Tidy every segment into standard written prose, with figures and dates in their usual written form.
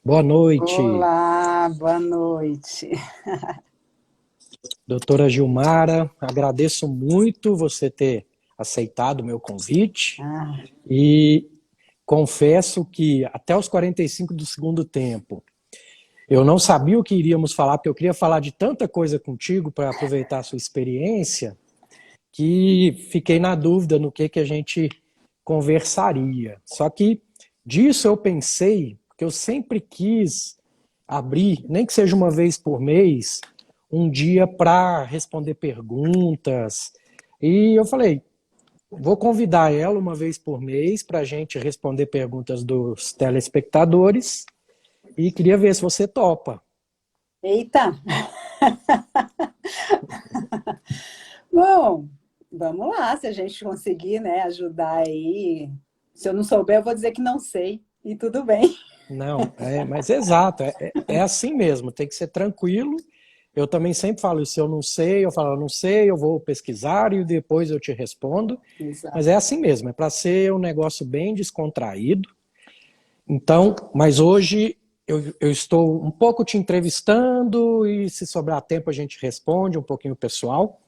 Boa noite, Olá, boa noite. doutora Gilmara. Agradeço muito você ter aceitado o meu convite Ah, e confesso que até os 45 do segundo tempo eu não sabia o que iríamos falar, porque eu queria falar de tanta coisa contigo para aproveitar a sua experiência, que fiquei na dúvida no que a gente conversaria. Só que disso eu pensei, porque eu sempre quis abrir, nem que seja uma vez por mês, um dia para responder perguntas. E eu falei, vou convidar ela uma vez por mês para a gente responder perguntas dos telespectadores e queria ver se você topa. eita! Bom, vamos lá, se a gente conseguir, né, ajudar aí. Se eu não souber, eu vou dizer que não sei, e tudo bem. Não, mas é exato, é assim mesmo, tem que ser tranquilo. Eu também sempre falo, se eu não sei, eu falo, eu não sei, eu vou pesquisar e depois eu te respondo. Mas Exato. é assim mesmo, é para ser um negócio bem descontraído. Então, mas hoje eu estou um pouco te entrevistando e se sobrar tempo a gente responde um pouquinho o pessoal.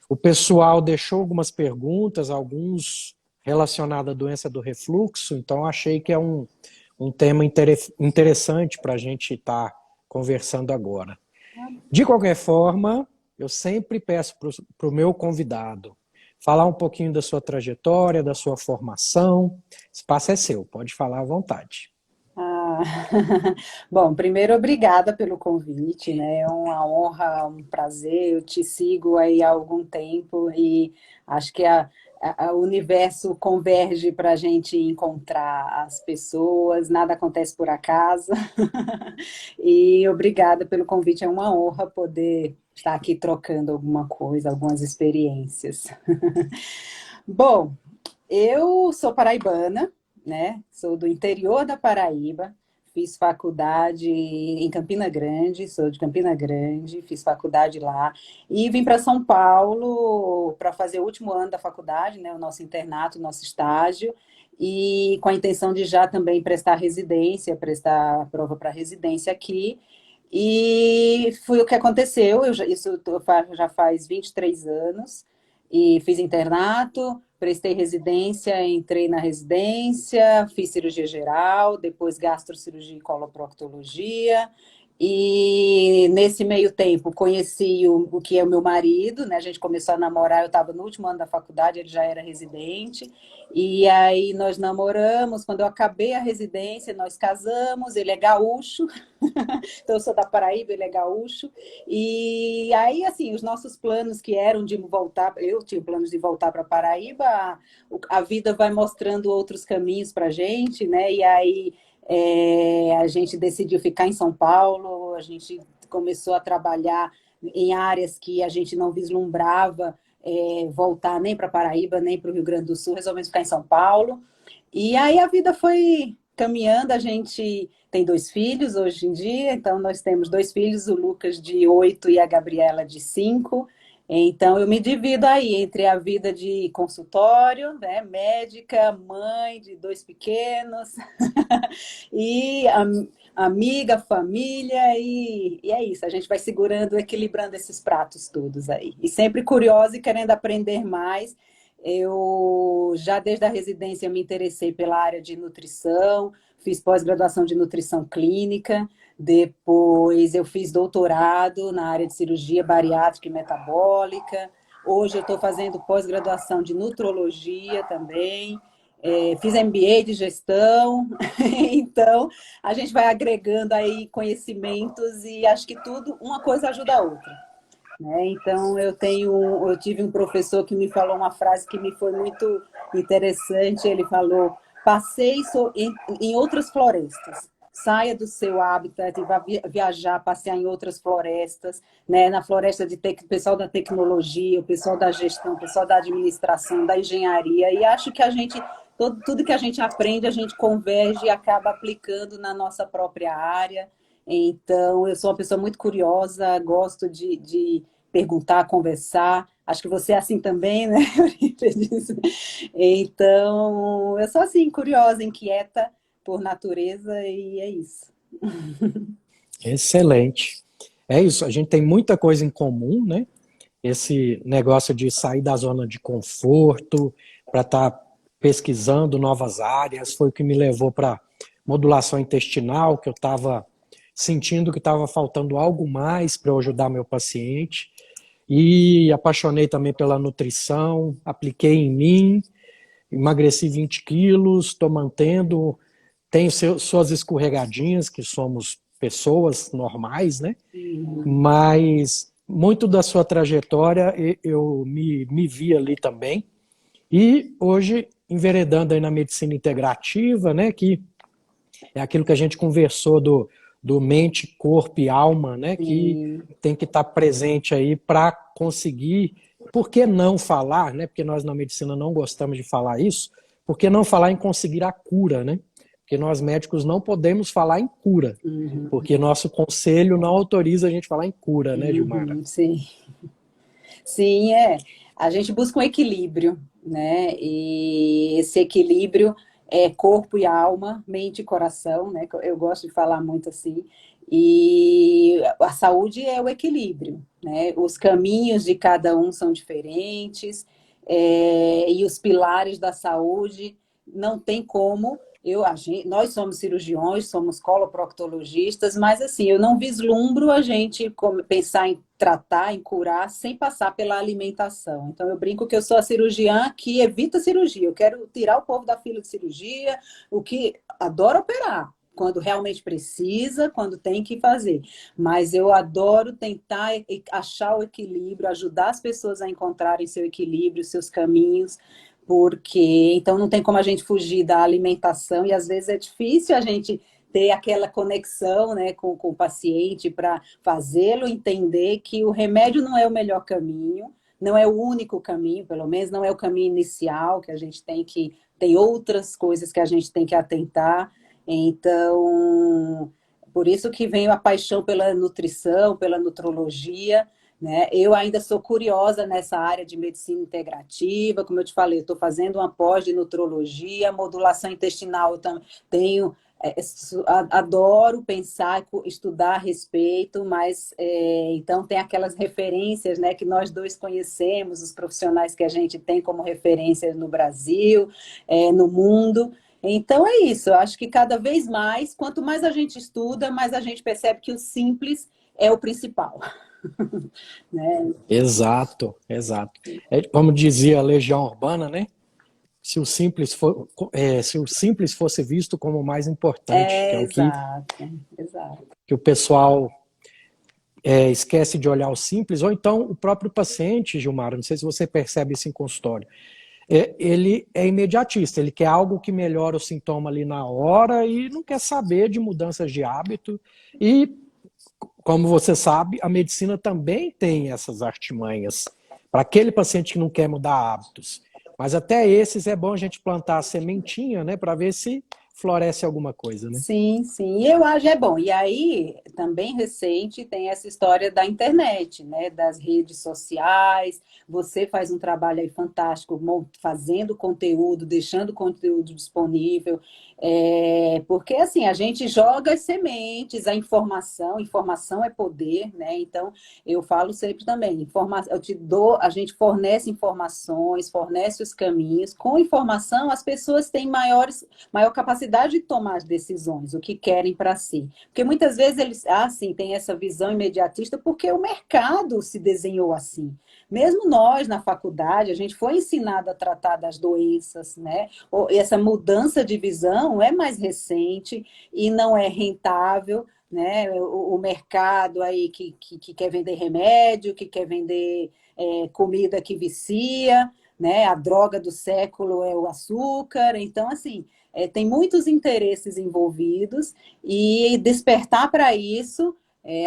O pessoal deixou algumas perguntas, alguns relacionados à doença do refluxo, então achei que é um tema interessante para a gente estar conversando agora. De qualquer forma, eu sempre peço para o meu convidado falar um pouquinho da sua trajetória, da sua formação. O espaço é seu, pode falar à vontade. Ah, bom, primeiro, obrigada pelo convite, né? É uma honra, um prazer. Eu te sigo aí há algum tempo e acho que o universo converge para a gente encontrar as pessoas, nada acontece por acaso. E obrigada pelo convite, é uma honra poder estar aqui trocando alguma coisa, algumas experiências. Bom, eu sou paraibana, né? Sou do interior da Paraíba. Fiz faculdade em Campina Grande, sou de Campina Grande, fiz faculdade lá e vim para São Paulo para fazer o último ano da faculdade, né, o nosso internato, o nosso estágio, e com a intenção de já também prestar residência, prestar a prova para residência aqui. E foi o que aconteceu, já faz 23 anos, e fiz internato, prestei residência, entrei na residência, fiz cirurgia geral, depois gastrocirurgia e coloproctologia. E nesse meio tempo conheci o que é o meu marido, né? A gente começou a namorar, eu estava no último ano da faculdade, ele já era residente. E aí nós namoramos, quando eu acabei a residência, nós casamos, ele é gaúcho, então eu sou da Paraíba, ele é gaúcho. E aí, assim, os nossos planos que eram de voltar, eu tinha planos de voltar para Paraíba, a vida vai mostrando outros caminhos para a gente, né? E aí a gente decidiu ficar em São Paulo, a gente começou a trabalhar em áreas que a gente não vislumbrava voltar nem para Paraíba, nem para o Rio Grande do Sul, resolvemos ficar em São Paulo. E aí a vida foi caminhando, a gente tem dois filhos hoje em dia, então nós temos dois filhos, o Lucas de 8 e a Gabriela de 5. Então eu me divido aí entre a vida de consultório, né, médica, mãe de dois pequenos, e amiga, família, e é isso, a gente vai segurando, equilibrando esses pratos todos aí. E sempre curiosa e querendo aprender mais. Eu já desde a residência me interessei pela área de nutrição, fiz pós-graduação de nutrição clínica, depois eu fiz doutorado na área de cirurgia bariátrica e metabólica. Hoje eu estou fazendo pós-graduação de nutrologia também. Fiz MBA de gestão, então a gente vai agregando aí conhecimentos e acho que tudo, uma coisa ajuda a outra. Né? Então eu tive um professor que me falou uma frase que me foi muito interessante. Ele falou: passeie em outras florestas. Saia do seu habitat e vá viajar, passear em outras florestas, né? Na floresta de o pessoal da tecnologia, o pessoal da gestão, o pessoal da administração, da engenharia. E acho que a gente, tudo que a gente aprende, a gente converge e acaba aplicando na nossa própria área. Então, eu sou uma pessoa muito curiosa, gosto de perguntar, conversar. Acho que você é assim também, né? Então, eu sou assim, curiosa, inquieta por natureza, e é isso. Excelente. É isso, a gente tem muita coisa em comum, né? Esse negócio de sair da zona de conforto para estar pesquisando novas áreas foi o que me levou para modulação intestinal, que eu estava sentindo que estava faltando algo mais para eu ajudar meu paciente. E apaixonei também pela nutrição, apliquei em mim, emagreci 20 quilos, estou mantendo, tenho suas escorregadinhas, que somos pessoas normais, né? Mas muito da sua trajetória eu me vi ali também. E hoje, enveredando aí na medicina integrativa, né, que é aquilo que a gente conversou do mente, corpo e alma, né, que Sim. tem que estar presente aí para conseguir, por que não falar, né, porque nós na medicina não gostamos de falar isso, por que não falar em conseguir a cura, né? Porque nós médicos não podemos falar em cura, Uhum. porque nosso conselho não autoriza a gente falar em cura, né, Gilmara? Uhum. Sim. Sim, é. A gente busca um equilíbrio, né? E esse equilíbrio é corpo e alma, mente e coração, né? Eu gosto de falar muito assim. E a saúde é o equilíbrio, né? Os caminhos de cada um são diferentes, e os pilares da saúde não tem como. Nós somos cirurgiões, somos coloproctologistas, mas assim, eu não vislumbro a gente pensar em tratar, em curar, sem passar pela alimentação. Então, eu brinco que eu sou a cirurgiã que evita cirurgia. Eu quero tirar o povo da fila de cirurgia, o que adoro operar, quando realmente precisa, quando tem que fazer. Mas eu adoro tentar achar o equilíbrio, ajudar as pessoas a encontrarem seu equilíbrio, seus caminhos, porque então não tem como a gente fugir da alimentação e às vezes é difícil a gente ter aquela conexão, né, com o paciente para fazê-lo entender que o remédio não é o melhor caminho, não é o único caminho, pelo menos não é o caminho inicial, que a gente tem outras coisas que a gente tem que atentar. Então, por isso que vem a paixão pela nutrição, pela nutrologia, né? Eu ainda sou curiosa nessa área de medicina integrativa, como eu te falei, eu estou fazendo uma pós de nutrologia, modulação intestinal, eu tenho adoro pensar, estudar a respeito, mas então tem aquelas referências, né, que nós dois conhecemos, os profissionais que a gente tem como referências no Brasil, no mundo. Então é isso, eu acho que cada vez mais, quanto mais a gente estuda, mais a gente percebe que o simples é o principal. Né? Exato, exato. É, como dizia a Legião Urbana, né? Se o simples fosse visto como o mais importante, que é o Exato, exato. que o pessoal esquece de olhar o simples, ou então o próprio paciente, Gilmar, não sei se você percebe isso em consultório, ele é imediatista, ele quer algo que melhora o sintoma ali na hora e não quer saber de mudanças de hábito. E, como você sabe, a medicina também tem essas artimanhas para aquele paciente que não quer mudar hábitos. Mas até esses é bom a gente plantar a sementinha, né, para ver se floresce alguma coisa, né? Sim, sim, eu acho é bom. E aí, também recente, tem essa história da internet, né? Das redes sociais. Você faz um trabalho aí fantástico, fazendo conteúdo, deixando conteúdo disponível. Porque assim, a gente joga as sementes, a informação é poder, né? Então, eu falo sempre também, eu te dou, a gente fornece informações, fornece os caminhos. Com informação, as pessoas têm maior capacidade de tomar as decisões, o que querem para si. Porque muitas vezes eles, sim, têm essa visão imediatista porque o mercado se desenhou assim. Mesmo nós, na faculdade, a gente foi ensinado a tratar das doenças, né? Essa mudança de visão é mais recente e não é rentável, né? O mercado aí que quer vender remédio, que quer vender comida que vicia, né? A droga do século é o açúcar. Então, assim, tem muitos interesses envolvidos e despertar para isso.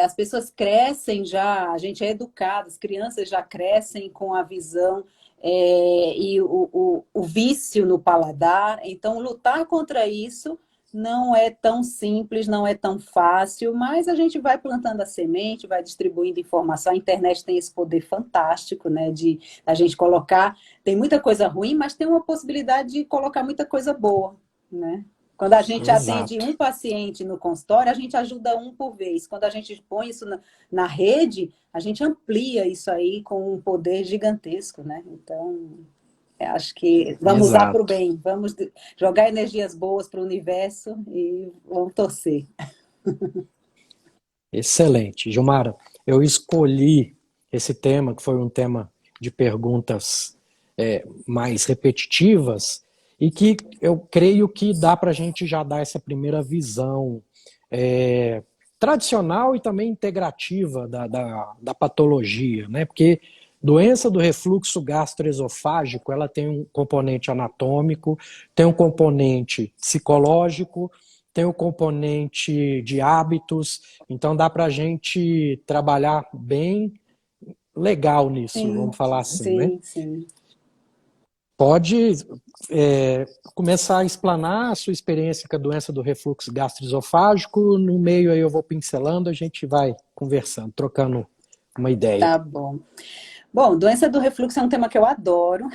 As pessoas crescem já, a gente é educado, as crianças já crescem com a visão e o vício no paladar. Então, lutar contra isso não é tão simples, não é tão fácil, mas a gente vai plantando a semente, vai distribuindo informação. A internet tem esse poder fantástico, né, de a gente colocar. Tem muita coisa ruim, mas tem uma possibilidade de colocar muita coisa boa, né? Quando a gente atende Exato. um paciente no consultório, a gente ajuda um por vez. Quando a gente põe isso na rede, a gente amplia isso aí com um poder gigantesco, né? Então, eu acho que vamos usar para o Exato. bem, vamos jogar energias boas para o universo e vamos torcer. Excelente. Gilmara, eu escolhi esse tema, que foi um tema de perguntas mais repetitivas, e que eu creio que dá para a gente já dar essa primeira visão tradicional e também integrativa da patologia, né? Porque doença do refluxo gastroesofágico, ela tem um componente anatômico, tem um componente psicológico, tem o componente de hábitos, então dá para a gente trabalhar bem legal nisso, Sim, vamos falar assim, né? sim, sim. Pode começar a explanar a sua experiência com a doença do refluxo gastroesofágico, no meio aí eu vou pincelando, a gente vai conversando, trocando uma ideia. Tá bom. Bom, doença do refluxo é um tema que eu adoro,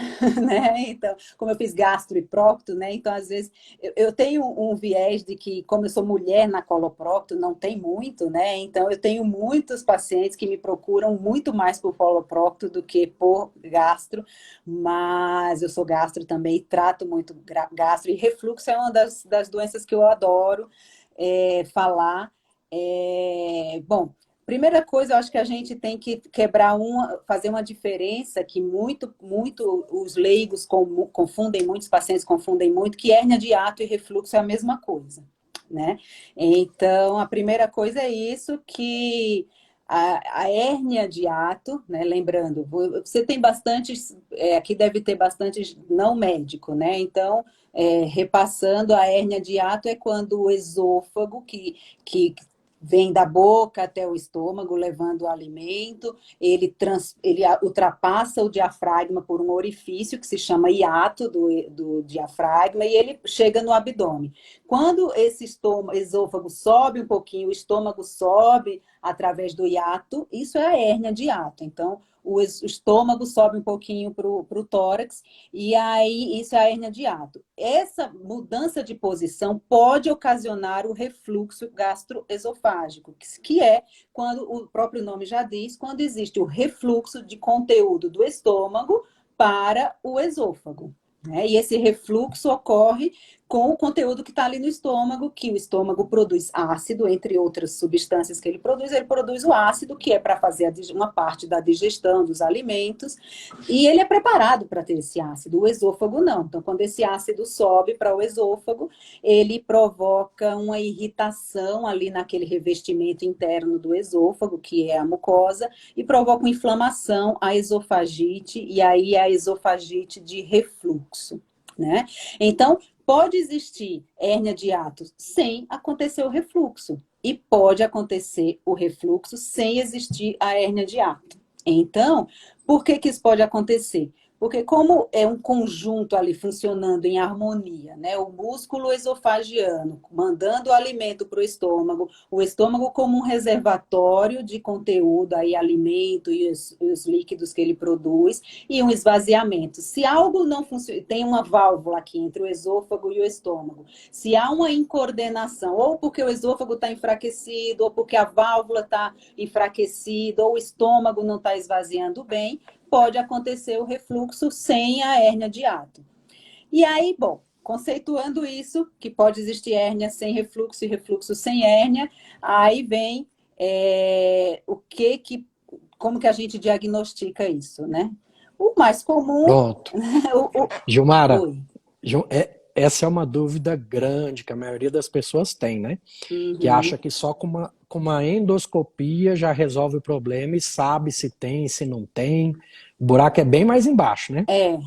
né? Então, como eu fiz gastro e prócto, né? Então, às vezes, eu tenho um viés de que, como eu sou mulher na coloprocto, não tem muito, né? Então, eu tenho muitos pacientes que me procuram muito mais por coloprocto do que por gastro, mas eu sou gastro também e trato muito gastro, e refluxo é uma das doenças que eu adoro falar. Bom, primeira coisa, eu acho que a gente tem que fazer uma diferença que muito os leigos confundem, muitos pacientes confundem muito, que hérnia de hiato e refluxo é a mesma coisa, né? Então, a primeira coisa é isso, que a hérnia de hiato, né? Lembrando, você tem bastantes, aqui deve ter bastante não médico, né? Então, repassando, a hérnia de hiato é quando o esôfago, que vem da boca até o estômago, levando o alimento, ele ultrapassa o diafragma por um orifício que se chama hiato do diafragma e ele chega no abdômen. Quando esse esôfago sobe um pouquinho, o estômago sobe através do hiato, isso é a hérnia de hiato. Então, o estômago sobe um pouquinho para o tórax, e aí isso é a hérnia de hiato. Essa mudança de posição pode ocasionar o refluxo gastroesofágico, que é quando o próprio nome já diz, quando existe o refluxo de conteúdo do estômago para o esôfago. Né? E esse refluxo ocorre com o conteúdo que está ali no estômago, que o estômago produz ácido, entre outras substâncias que ele produz o ácido, que é para fazer uma parte da digestão dos alimentos, e ele é preparado para ter esse ácido, o esôfago não. Então, quando esse ácido sobe para o esôfago, ele provoca uma irritação ali naquele revestimento interno do esôfago, que é a mucosa, e provoca uma inflamação, a esofagite, e aí a esofagite de refluxo, né? Então, pode existir hérnia de hiato sem acontecer o refluxo. E pode acontecer o refluxo sem existir a hérnia de hiato. Então, por que isso pode acontecer? Porque como é um conjunto ali funcionando em harmonia, né? O músculo esofagiano mandando o alimento para o estômago como um reservatório de conteúdo, aí alimento e os líquidos que ele produz, e um esvaziamento. Se algo não funciona, tem uma válvula aqui entre o esôfago e o estômago. Se há uma incoordenação, ou porque o esôfago está enfraquecido, ou porque a válvula está enfraquecida, ou o estômago não está esvaziando bem, pode acontecer o refluxo sem a hérnia de hiato. E aí, bom, conceituando isso, que pode existir hérnia sem refluxo e refluxo sem hérnia, aí vem como que a gente diagnostica isso, né? O mais comum... Pronto. Gilmara, Oi. essa é uma dúvida grande que a maioria das pessoas tem, né? Que acha Uhum. que só com uma endoscopia já resolve o problema e sabe se tem, se não tem. O buraco é bem mais embaixo, né? É.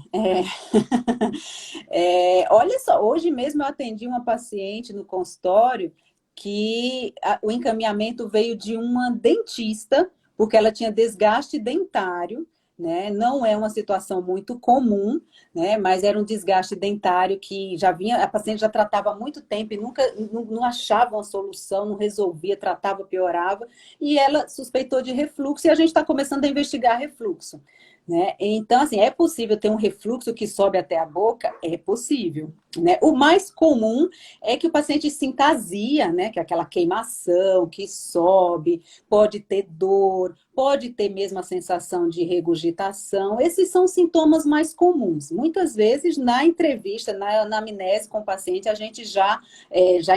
Olha só, hoje mesmo eu atendi uma paciente no consultório que o encaminhamento veio de uma dentista, porque ela tinha desgaste dentário, né? Não é uma situação muito comum, né? Mas era um desgaste dentário que a paciente já tratava há muito tempo e nunca não achava uma solução, não resolvia, tratava, piorava, e ela suspeitou de refluxo e a gente está começando a investigar refluxo. né? Então, assim, é possível ter um refluxo que sobe até a boca? É possível, né? O mais comum é que o paciente sinta azia, né? Que é aquela queimação que sobe, pode ter dor, pode ter mesmo a sensação de regurgitação. Esses são os sintomas mais comuns. Muitas vezes, na entrevista, na anamnese com o paciente, a gente já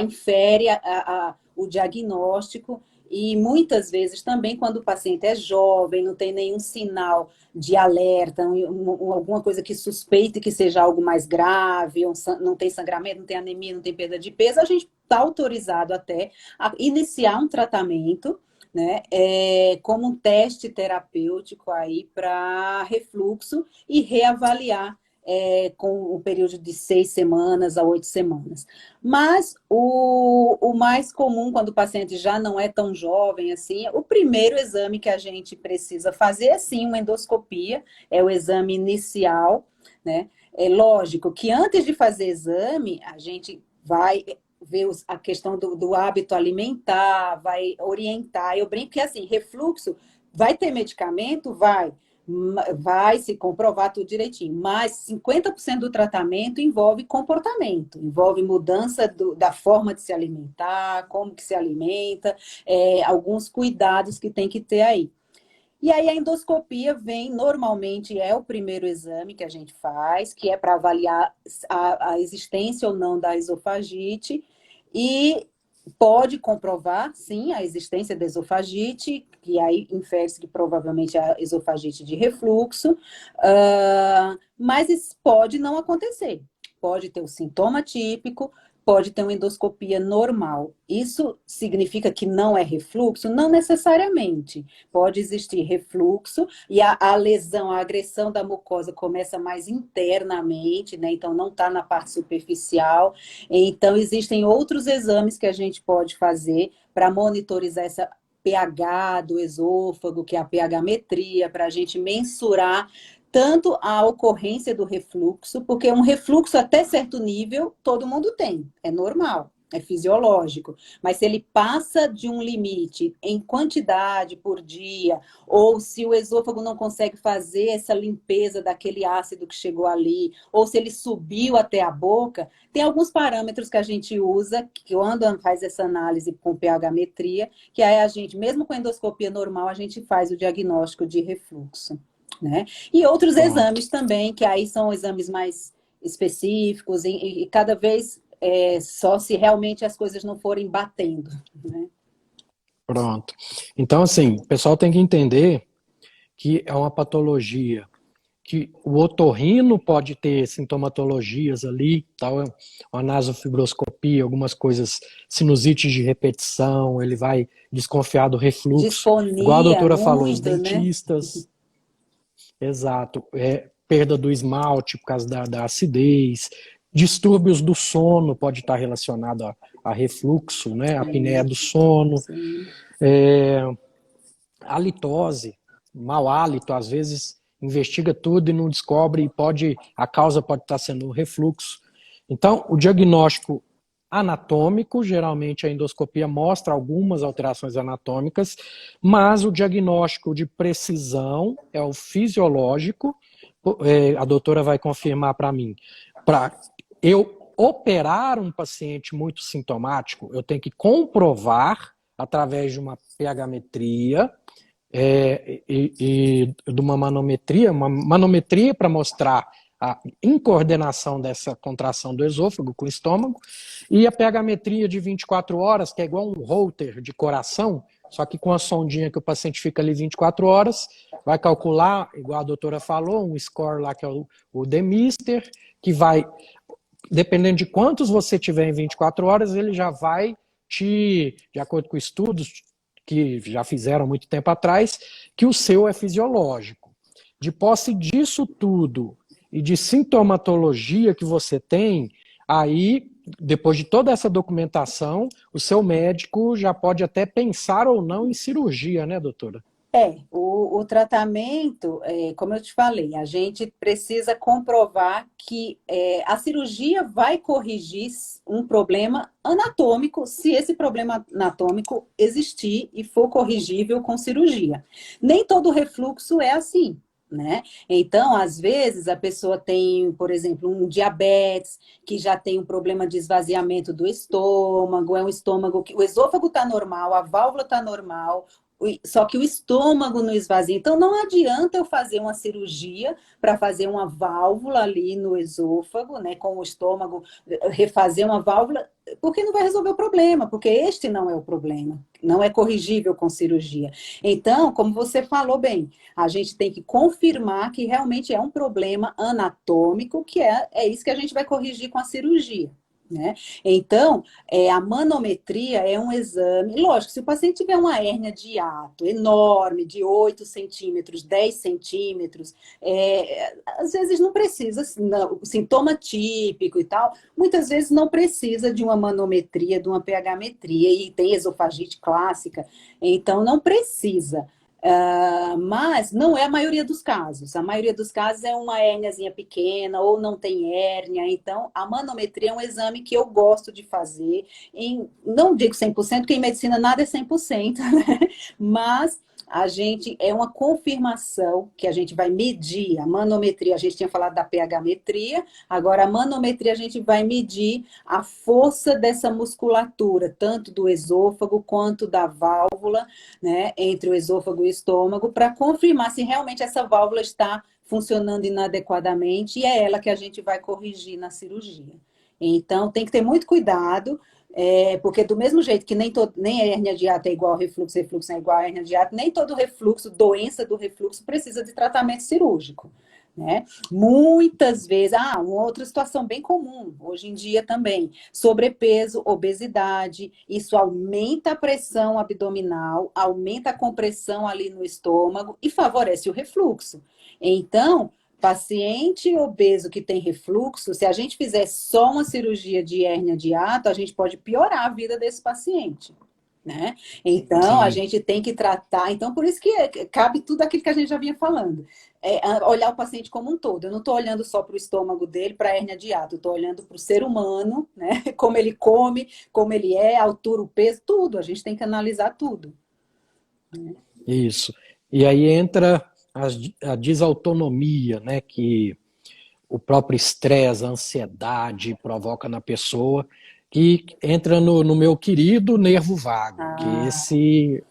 infere o diagnóstico. E muitas vezes também, quando o paciente é jovem, não tem nenhum sinal de alerta, alguma coisa que suspeite que seja algo mais grave, não tem sangramento, não tem anemia, não tem perda de peso, a gente está autorizado até a iniciar um tratamento, né, como um teste terapêutico aí para refluxo e reavaliar com o período de 6 semanas a 8 semanas. Mas o mais comum, quando o paciente já não é tão jovem assim, o primeiro exame que a gente precisa fazer é sim uma endoscopia, é o exame inicial, né? É lógico que antes de fazer exame, a gente vai ver a questão do hábito alimentar, vai orientar. Eu brinco que assim, refluxo, vai ter medicamento? Vai se comprovar tudo direitinho, mas 50% do tratamento envolve comportamento, envolve mudança da forma de se alimentar, como que se alimenta, alguns cuidados que tem que ter aí. E aí a endoscopia vem, normalmente é o primeiro exame que a gente faz, que é para avaliar a existência ou não da esofagite, e pode comprovar, sim, a existência da esofagite, que aí infere-se que provavelmente é a esofagite de refluxo, mas isso pode não acontecer. Pode ter o sintoma típico, pode ter uma endoscopia normal. Isso significa que não é refluxo? Não necessariamente. Pode existir refluxo e a lesão, a agressão da mucosa começa mais internamente, né? Então não está na parte superficial. Então existem outros exames que a gente pode fazer para monitorizar essa pH do esôfago, que é a pH-metria, para a gente mensurar tanto a ocorrência do refluxo, porque um refluxo até certo nível todo mundo tem, é normal, é fisiológico, mas se ele passa de um limite em quantidade por dia, ou se o esôfago não consegue fazer essa limpeza daquele ácido que chegou ali, ou se ele subiu até a boca, tem alguns parâmetros que a gente usa, que quando faz essa análise com pH-metria, que aí a gente, mesmo com endoscopia normal, a gente faz o diagnóstico de refluxo, né? E outros Pronto. exames também, que aí são exames mais específicos e cada vez só se realmente as coisas não forem batendo, né? Pronto. Então, assim, o pessoal tem que entender que é uma patologia que o otorrino pode ter sintomatologias ali, tal, uma nasofibroscopia, algumas coisas, sinusite de repetição, ele vai desconfiar do refluxo, igual a Disfonia doutora falou, os muito, né? dentistas, exato, perda do esmalte por causa da acidez, distúrbios do sono pode estar relacionado a refluxo, né, a apneia do sono, Sim. halitose, mau hálito, às vezes investiga tudo e não descobre, e a causa pode estar sendo o refluxo. Então, o diagnóstico anatômico, geralmente a endoscopia mostra algumas alterações anatômicas, mas o diagnóstico de precisão é o fisiológico, a doutora vai confirmar para mim. Para eu operar um paciente muito sintomático, eu tenho que comprovar, através de uma pH-metria, e de uma manometria para mostrar a incoordenação dessa contração do esôfago com o estômago, e a pH-metria de 24 horas, que é igual um holter de coração, só que com a sondinha que o paciente fica ali 24 horas, vai calcular, igual a doutora falou, um score lá que é o DMISTER, que vai, dependendo de quantos você tiver em 24 horas, ele já vai de acordo com estudos que já fizeram muito tempo atrás, que o seu é fisiológico. De posse disso tudo e de sintomatologia que você tem, aí, depois de toda essa documentação, o seu médico já pode até pensar ou não em cirurgia, né, doutora? O tratamento, como eu te falei, a gente precisa comprovar que a cirurgia vai corrigir um problema anatômico, se esse problema anatômico existir e for corrigível com cirurgia. Nem todo refluxo é assim, né? Então, às vezes, a pessoa tem, por exemplo, um diabetes, que já tem um problema de esvaziamento do estômago, é um estômago que o esôfago está normal, a válvula está normal, só que o estômago não esvazia. Então, não adianta eu fazer uma cirurgia para fazer uma válvula ali no esôfago, né, com o estômago, refazer uma válvula, porque não vai resolver o problema, porque este não é o problema, não é corrigível com cirurgia. Então, como você falou bem, a gente tem que confirmar que realmente é um problema anatômico, que é isso que a gente vai corrigir com a cirurgia, né? Então, a manometria é um exame. Lógico, se o paciente tiver uma hérnia de hiato enorme, de 8 centímetros, 10 centímetros, às vezes não precisa, não, sintoma típico e tal, muitas vezes não precisa de uma manometria, de uma pH-metria, e tem esofagite clássica, então não precisa. Mas não é a maioria dos casos. A maioria dos casos é uma hérniazinha pequena ou não tem hérnia. Então, a manometria é um exame que eu gosto de fazer. Não digo 100%, porque em medicina nada é 100%, né? Mas a gente é uma confirmação que a gente vai medir. A manometria, a gente tinha falado da pH-metria, agora a manometria a gente vai medir a força dessa musculatura, tanto do esôfago quanto da válvula, né, entre o esôfago e o estômago, para confirmar se realmente essa válvula está funcionando inadequadamente, e é ela que a gente vai corrigir na cirurgia. Então, tem que ter muito cuidado, porque do mesmo jeito que nem a hérnia de hiato é igual ao refluxo, refluxo é igual à hérnia de hiato, nem todo refluxo, doença do refluxo, precisa de tratamento cirúrgico, né? Muitas vezes, uma outra situação bem comum hoje em dia também, sobrepeso, obesidade, isso aumenta a pressão abdominal, aumenta a compressão ali no estômago e favorece o refluxo. Então, paciente obeso que tem refluxo, se a gente fizer só uma cirurgia de hérnia de hiato, a gente pode piorar a vida desse paciente, né? Então, a Sim. gente tem que tratar. Então, por isso que cabe tudo aquilo que a gente já vinha falando. Olhar o paciente como um todo. Eu não estou olhando só para o estômago dele, para a hérnia de hiato. Eu estou olhando para o ser humano, né? Como ele come, como ele é, a altura, o peso, tudo. A gente tem que analisar tudo. Isso. E aí entra a desautonomia, né, que o próprio estresse, a ansiedade provoca na pessoa, que entra no meu querido nervo vago, que Ah,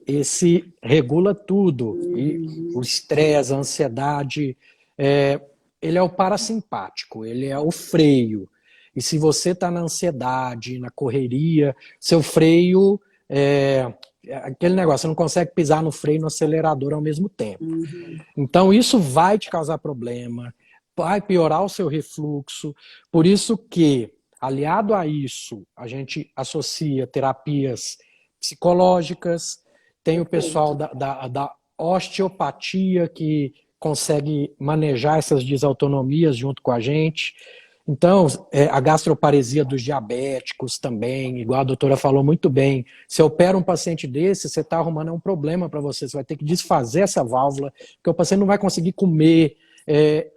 esse regula tudo. E o uhum, estresse, a ansiedade, ele é o parasimpático, ele é o freio. E se você está na ansiedade, na correria, seu freio aquele negócio, você não consegue pisar no freio e no acelerador ao mesmo tempo. uhum. Então isso vai te causar problema, vai piorar o seu refluxo. Por isso que, aliado a isso, a gente associa terapias psicológicas, tem o pessoal Perfeito. da osteopatia que consegue manejar essas desautonomias junto com a gente. Então, a gastroparesia dos diabéticos também, igual a doutora falou muito bem. Se opera um paciente desse, você está arrumando um problema para você. Você vai ter que desfazer essa válvula, porque o paciente não vai conseguir comer,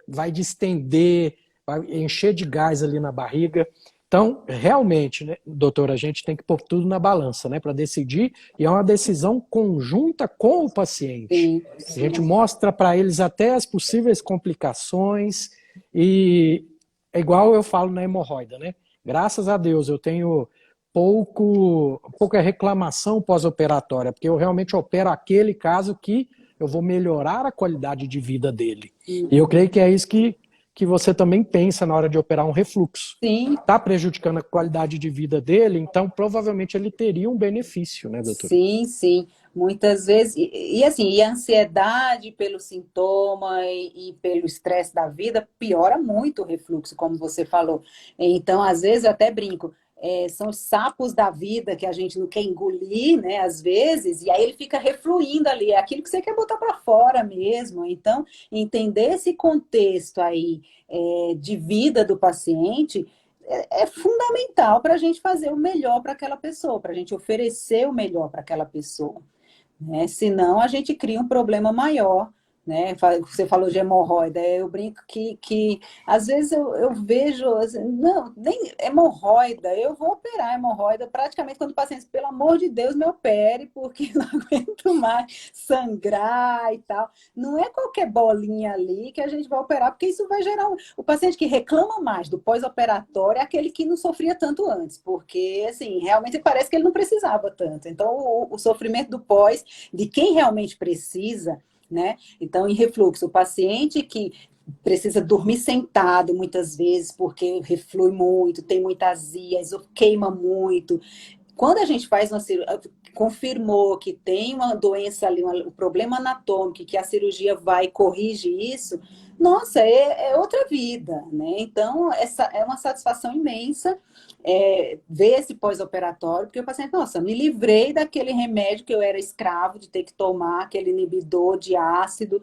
vai distender, vai encher de gás ali na barriga. Então, realmente, né, doutora, a gente tem que pôr tudo na balança, né, para decidir, e é uma decisão conjunta com o paciente. Sim, A gente sim. mostra para eles até as possíveis complicações e é igual eu falo na hemorroida, né? Graças a Deus eu tenho pouca reclamação pós-operatória, porque eu realmente opero aquele caso que eu vou melhorar a qualidade de vida dele. E eu Uhum. creio que é isso que você também pensa na hora de operar um refluxo. Sim, Está prejudicando a qualidade de vida dele, então provavelmente ele teria um benefício, né, doutora? sim, sim. Muitas vezes, assim, e a ansiedade pelo sintoma e pelo estresse da vida piora muito o refluxo, como você falou. Então, às vezes, eu até brinco, são os sapos da vida que a gente não quer engolir, né, às vezes, e aí ele fica refluindo ali, é aquilo que você quer botar para fora mesmo. Então, entender esse contexto aí, de vida do paciente é fundamental para a gente fazer o melhor para aquela pessoa, para a gente oferecer o melhor para aquela pessoa, né? Senão a gente cria um problema maior né? Você falou de hemorroida, eu brinco que às vezes eu vejo, assim, não, nem hemorroida, eu vou operar hemorroida praticamente quando o paciente, pelo amor de Deus, me opere, porque não aguento mais sangrar e tal. Não é qualquer bolinha ali que a gente vai operar, porque isso vai gerar o paciente que reclama mais do pós-operatório é aquele que não sofria tanto antes, porque assim, realmente parece que ele não precisava tanto. Então, o sofrimento do pós, de quem realmente precisa, né? Então, em refluxo, o paciente que precisa dormir sentado muitas vezes porque reflui muito, tem muita azia, queima muito. Quando a gente faz uma cirurgia, confirmou que tem uma doença ali, um problema anatômico, que a cirurgia vai e corrige isso, nossa, é outra vida, né? Então, essa é uma satisfação imensa ver esse pós-operatório, porque o paciente, nossa, me livrei daquele remédio que eu era escravo de ter que tomar, aquele inibidor de ácido,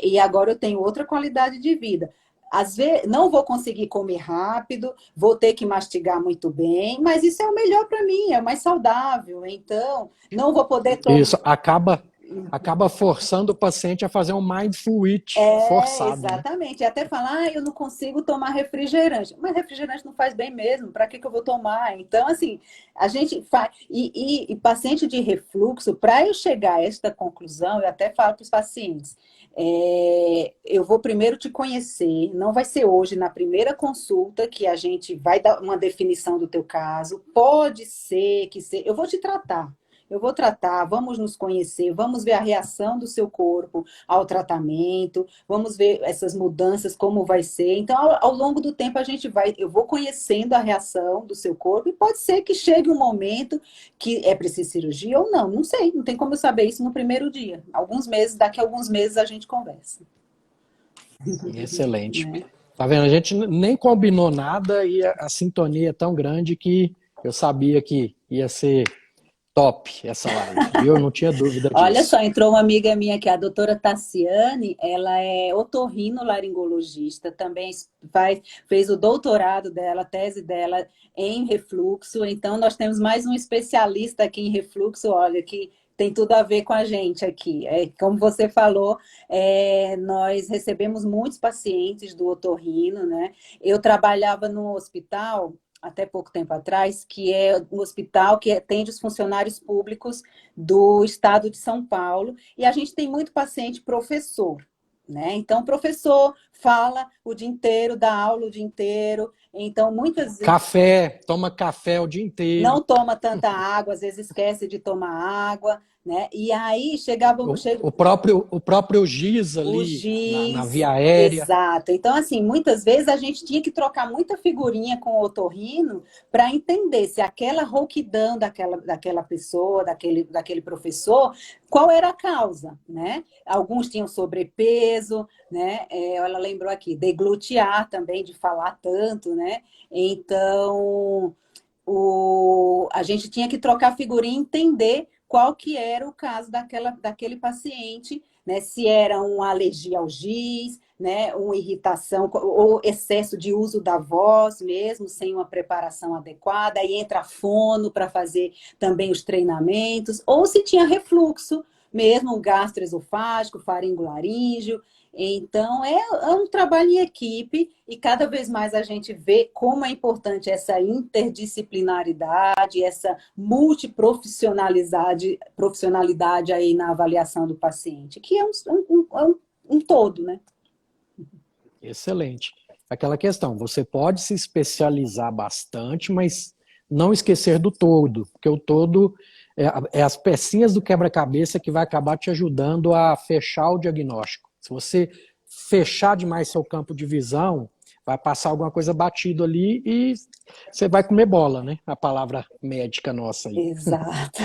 e agora eu tenho outra qualidade de vida. Às vezes, não vou conseguir comer rápido, vou ter que mastigar muito bem, mas isso é o melhor para mim, é o mais saudável. Então, não vou poder tomar. Isso acaba forçando o paciente a fazer um mindful eat forçado, né? Exatamente. E até falar, eu não consigo tomar refrigerante. Mas refrigerante não faz bem mesmo, para que eu vou tomar? Então, assim, a gente faz. E paciente de refluxo, para eu chegar a esta conclusão, eu até falo para os pacientes. Eu vou primeiro te conhecer, não vai ser hoje, na primeira consulta, que a gente vai dar uma definição do teu caso. Pode ser que seja. Eu vou te tratar. Eu vou tratar, vamos nos conhecer, vamos ver a reação do seu corpo ao tratamento, vamos ver essas mudanças, como vai ser. Então, ao longo do tempo, eu vou conhecendo a reação do seu corpo e pode ser que chegue um momento que é preciso cirurgia ou não, não sei, não tem como eu saber isso no primeiro dia. Daqui a alguns meses a gente conversa. Excelente. Né? Tá vendo? A gente nem combinou nada e a sintonia é tão grande que eu sabia que ia ser top essa live, viu? Eu não tinha dúvida Olha disso. só, entrou uma amiga minha aqui, a doutora Tassiane, ela é otorrinolaringologista, também fez o doutorado dela, a tese dela em refluxo, então nós temos mais um especialista aqui em refluxo, olha, que tem tudo a ver com a gente aqui. Como você falou, nós recebemos muitos pacientes do otorrino, né? Eu trabalhava no hospital até pouco tempo atrás, que é um hospital que atende os funcionários públicos do estado de São Paulo, e a gente tem muito paciente professor, né? Então, o professor fala o dia inteiro, dá aula o dia inteiro, então muitas vezes Café, toma café o dia inteiro. não toma tanta água, às vezes esquece de tomar água, né? E aí O próprio giz o ali na giz, via aérea. exato. Então, assim, muitas vezes a gente tinha que trocar muita figurinha com o otorrino para entender se aquela rouquidão daquela pessoa, daquele professor, qual era a causa, né? Alguns tinham sobrepeso, né? Ela lembrou aqui, deglutear também, de falar tanto, né? Então, a gente tinha que trocar figurinha e entender qual que era o caso daquele paciente, né? Se era uma alergia ao giz, né? Uma irritação ou excesso de uso da voz mesmo, sem uma preparação adequada, aí entra fono para fazer também os treinamentos, ou se tinha refluxo mesmo, gastroesofágico, faringolaríngeo. Então, é um trabalho em equipe e cada vez mais a gente vê como é importante essa interdisciplinaridade, essa multiprofissionalidade aí na avaliação do paciente, que é um todo, né? Excelente. Aquela questão, você pode se especializar bastante, mas não esquecer do todo, porque o todo é as pecinhas do quebra-cabeça que vai acabar te ajudando a fechar o diagnóstico. Se você fechar demais seu campo de visão, vai passar alguma coisa batido ali e você vai comer bola, né? A palavra médica nossa aí. Exato,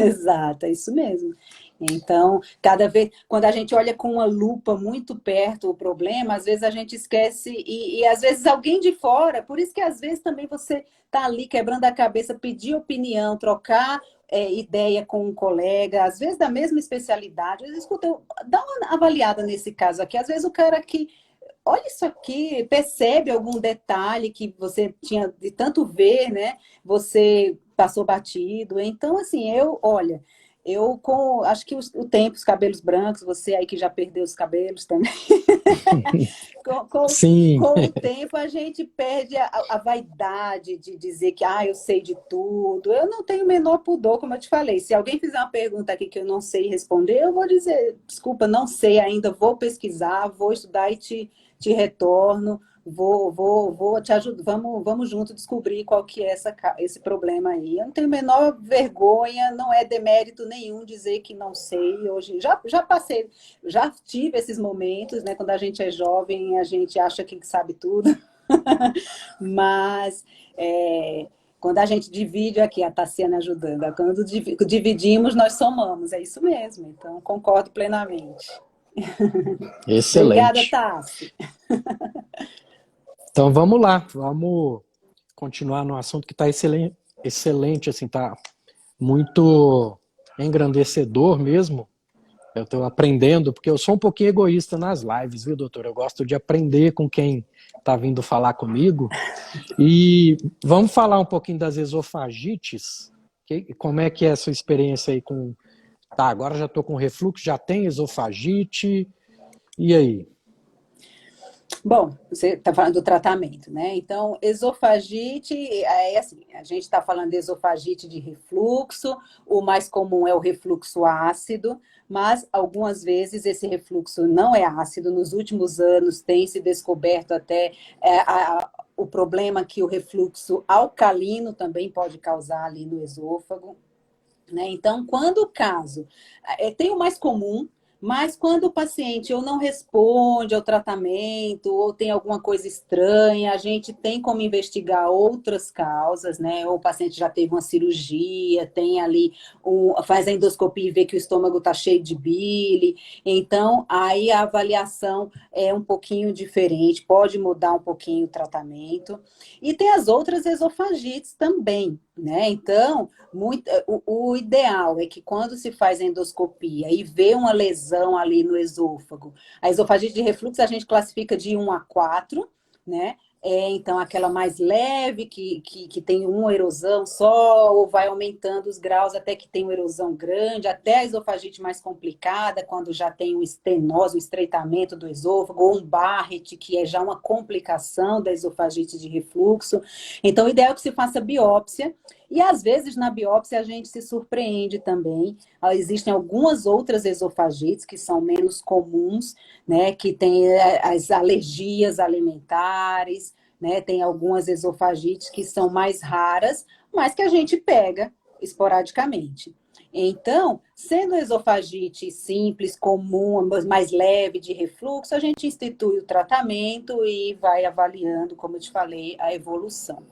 exato, é isso mesmo. Então, cada vez, quando a gente olha com uma lupa muito perto o problema, às vezes a gente esquece, e às vezes alguém de fora, por isso que às vezes também você está ali quebrando a cabeça, pedir opinião, trocar ideia com um colega, às vezes da mesma especialidade, às vezes, escuta, dá uma avaliada nesse caso aqui, às vezes o cara que olha isso aqui, percebe algum detalhe que você tinha de tanto ver, né? Você passou batido. Então, assim, olha, acho que o tempo, os cabelos brancos, você aí que já perdeu os cabelos também, com, com, Sim, com o tempo a gente perde a vaidade de dizer que eu sei de tudo. Eu não tenho o menor pudor, como eu te falei. Se alguém fizer uma pergunta aqui que eu não sei responder, eu vou dizer, desculpa, não sei ainda, vou pesquisar, vou estudar e te retorno. Vou te ajudar, vamos junto descobrir qual que é esse problema aí. Eu não tenho a menor vergonha, não é demérito nenhum dizer que não sei. Hoje já passei, já tive esses momentos, né? Quando a gente é jovem, a gente acha que sabe tudo, mas quando a gente divide aqui, a Tassiana ajudando, quando dividimos, nós somamos, é isso mesmo. Então, concordo plenamente. Obrigada, excelente. Tassi. Então vamos lá, vamos continuar no assunto que está excelente, excelente, assim, tá muito engrandecedor mesmo. Eu estou aprendendo, porque eu sou um pouquinho egoísta nas lives, viu, doutor? Eu gosto de aprender com quem está vindo falar comigo. E vamos falar um pouquinho das esofagites. Como é que é a sua experiência aí com... Tá, agora já estou com refluxo, já tem esofagite, e aí? Bom, você está falando do tratamento, né? Então, esofagite, é assim, a gente está falando de esofagite de refluxo, o mais comum é o refluxo ácido, mas algumas vezes esse refluxo não é ácido. Nos últimos anos tem se descoberto até o problema que o refluxo alcalino também pode causar ali no esôfago, né? Então, quando o caso tem o mais comum, mas quando o paciente ou não responde ao tratamento, ou tem alguma coisa estranha, a gente tem como investigar outras causas, né? Ou o paciente já teve uma cirurgia, tem ali, faz a endoscopia e vê que o estômago está cheio de bile. Então, aí a avaliação é um pouquinho diferente, pode mudar um pouquinho o tratamento. E tem as outras esofagites também, né? Então, o ideal é que quando se faz a endoscopia e vê uma lesão ali no esôfago, a esofagite de refluxo a gente classifica de 1 a 4, né? Então, aquela mais leve, que tem uma erosão só, ou vai aumentando os graus até que tem uma erosão grande, até a esofagite mais complicada, quando já tem um estenose, um estreitamento do esôfago, ou um Barrett, que é já uma complicação da esofagite de refluxo. Então, o ideal é que se faça biópsia, e às vezes na biópsia a gente se surpreende também. Existem algumas outras esofagites que são menos comuns, né? Que tem as alergias alimentares, né? Tem algumas esofagites que são mais raras, mas que a gente pega esporadicamente. Então, sendo esofagite simples, comum, mais leve de refluxo, a gente institui o tratamento e vai avaliando, como eu te falei, a evolução.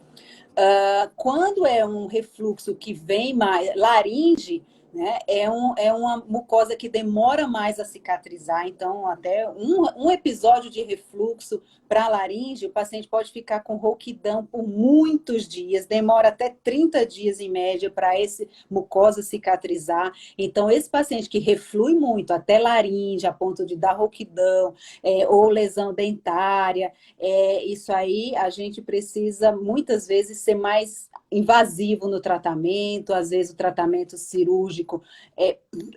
Quando é um refluxo que vem mais, laringe, né, é uma mucosa que demora mais a cicatrizar, então até um episódio de refluxo para laringe, o paciente pode ficar com rouquidão por muitos dias, demora até 30 dias em média para esse mucosa cicatrizar. Então, esse paciente que reflui muito até laringe, a ponto de dar rouquidão, ou lesão dentária, isso aí a gente precisa muitas vezes ser mais invasivo no tratamento, às vezes o tratamento cirúrgico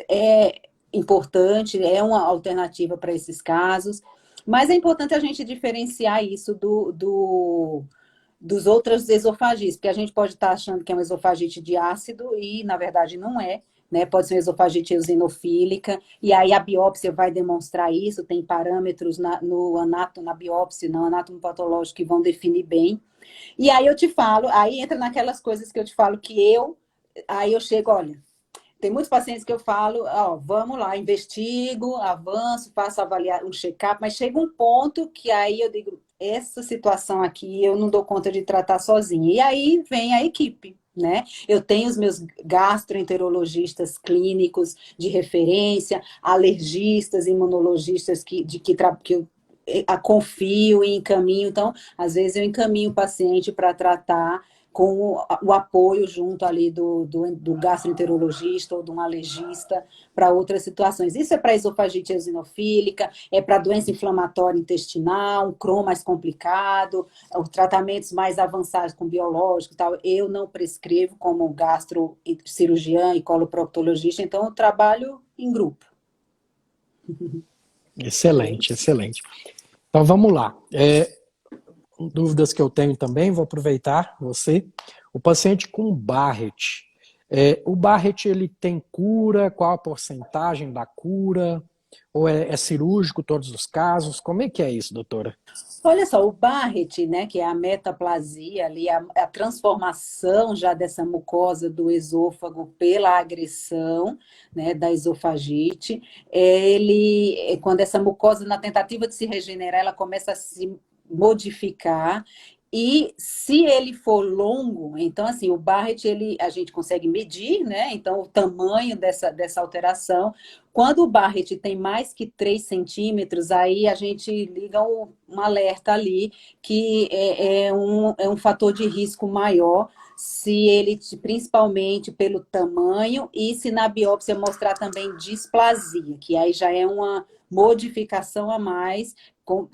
é importante, é uma alternativa para esses casos, mas é importante a gente diferenciar isso dos outros esofagites, porque a gente pode estar achando que é uma esofagite de ácido e, na verdade, não é. Né? Pode ser uma esofagite eosinofílica, e aí a biópsia vai demonstrar isso, tem parâmetros na biópsia, no anátomo patológico que vão definir bem. E aí eu te falo, aí entra naquelas coisas que eu te falo aí eu chego, olha, tem muitos pacientes que eu falo, vamos lá, investigo, avanço, faço um check-up, mas chega um ponto que aí eu digo, essa situação aqui eu não dou conta de tratar sozinha. E aí vem a equipe, né? Eu tenho os meus gastroenterologistas clínicos de referência, alergistas, imunologistas que eu confio e encaminho. Então, às vezes eu encaminho o paciente para tratar com o apoio junto ali do gastroenterologista ou de um alergista para outras situações. Isso é para esofagite eosinofílica, é para doença inflamatória intestinal, um Crohn mais complicado, os tratamentos mais avançados com biológicos e tal. Eu não prescrevo como gastrocirurgiã e coloproctologista, então eu trabalho em grupo. Excelente, excelente. Então vamos lá. Dúvidas que eu tenho também, vou aproveitar você. O paciente com Barrett. O Barrett, ele tem cura? Qual a porcentagem da cura? Ou é cirúrgico todos os casos? Como é que é isso, doutora? Olha só, o Barrett, né, que é a metaplasia ali, a transformação já dessa mucosa do esôfago pela agressão, né, da esofagite, quando essa mucosa, na tentativa de se regenerar, ela começa a se modificar. E se ele for longo, então assim, o Barrett a gente consegue medir, né? Então, o tamanho dessa alteração. Quando o Barrett tem mais que 3 centímetros, aí a gente liga um alerta ali, que é um fator de risco maior, se ele, principalmente pelo tamanho, e se na biópsia mostrar também displasia, que aí já é uma modificação a mais,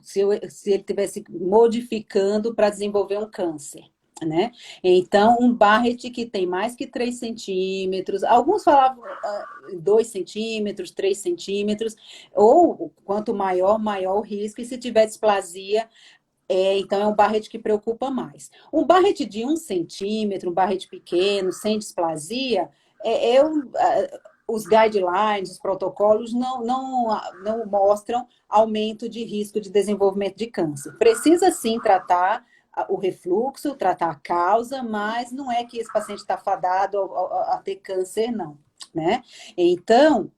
se ele estivesse modificando para desenvolver um câncer, né? Então, um Barrett que tem mais que 3 centímetros, alguns falavam 2 centímetros, 3 centímetros, ou quanto maior, maior o risco, e se tiver displasia, então é um Barrett que preocupa mais. Um Barrett de 1 centímetro, um Barrett pequeno, sem displasia, os guidelines, os protocolos não mostram aumento de risco de desenvolvimento de câncer. Precisa sim tratar o refluxo, tratar a causa, mas não é que esse paciente está fadado a ter câncer, não, né? Então,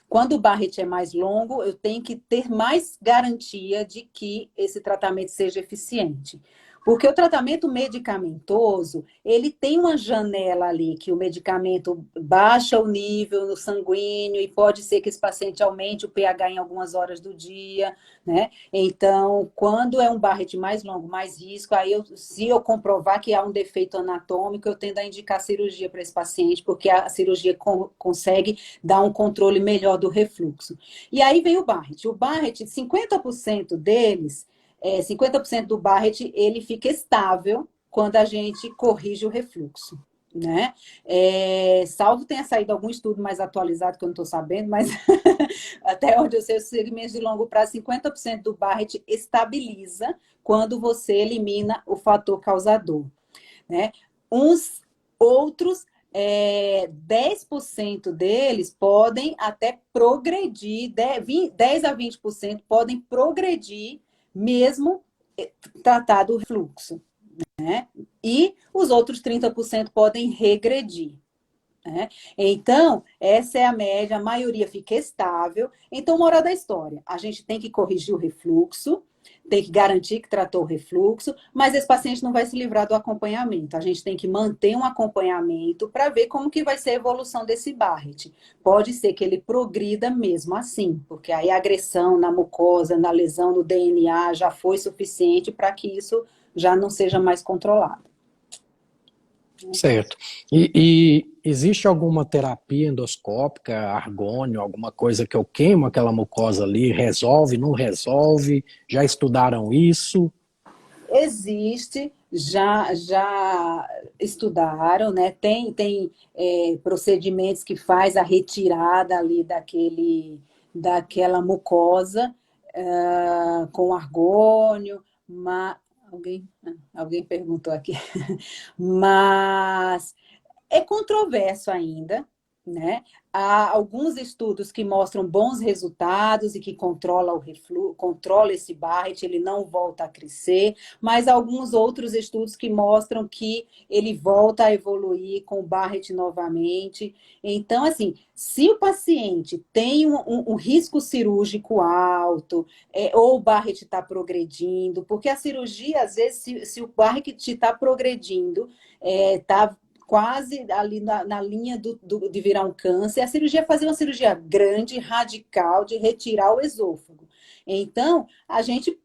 quando o Barrett é mais longo, eu tenho que ter mais garantia de que esse tratamento seja eficiente. Porque o tratamento medicamentoso, ele tem uma janela ali, que o medicamento baixa o nível no sanguíneo e pode ser que esse paciente aumente o pH em algumas horas do dia, né? Então, quando é um Barrett mais longo, mais risco, aí se eu comprovar que há um defeito anatômico, eu tendo a indicar cirurgia para esse paciente, porque a cirurgia consegue dar um controle melhor do refluxo. E aí vem o Barrett. O Barrett, 50% deles, 50% do Barrett, ele fica estável quando a gente corrige o refluxo, né? Salvo tenha saído algum estudo mais atualizado que eu não estou sabendo, mas até onde eu sei, os segmentos de longo prazo, 50% do Barrett estabiliza quando você elimina o fator causador, né? Uns outros 10% deles podem até progredir, 10 a 20% podem progredir mesmo tratado o refluxo, né? E os outros 30% podem regredir, né? Então, essa é a média, a maioria fica estável. Então, moral da história, a gente tem que corrigir o refluxo, tem que garantir que tratou o refluxo, mas esse paciente não vai se livrar do acompanhamento. A gente tem que manter um acompanhamento para ver como que vai ser a evolução desse Barrett. Pode ser que ele progrida mesmo assim, porque aí a agressão na mucosa, na lesão no DNA já foi suficiente para que isso já não seja mais controlado. Certo. E existe alguma terapia endoscópica, argônio, alguma coisa que eu queimo aquela mucosa ali, resolve, não resolve? Já estudaram isso? Existe, já estudaram, né? Tem procedimentos que faz a retirada ali daquela mucosa com argônio, mas alguém perguntou aqui, mas é controverso ainda, né? Há alguns estudos que mostram bons resultados e que controla o refluxo, controla esse Barrett, ele não volta a crescer, mas alguns outros estudos que mostram que ele volta a evoluir com o Barrett novamente. Então, assim, se o paciente tem um risco cirúrgico alto, ou o Barrett está progredindo, porque a cirurgia, às vezes, se o Barrett está progredindo, está quase ali na linha de virar um câncer, a cirurgia é fazer uma cirurgia grande, radical, de retirar o esôfago. Então, a gente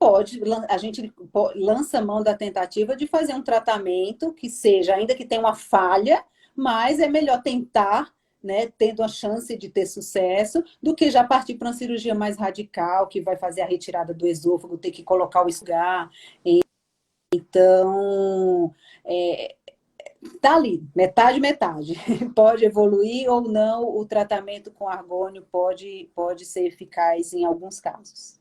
lança mão da tentativa de fazer um tratamento que seja, ainda que tenha uma falha, mas é melhor tentar, né, tendo a chance de ter sucesso, do que já partir para uma cirurgia mais radical, que vai fazer a retirada do esôfago, ter que colocar o esgar. Então, tá ali, metade, metade. Pode evoluir ou não, o tratamento com argônio pode ser eficaz em alguns casos.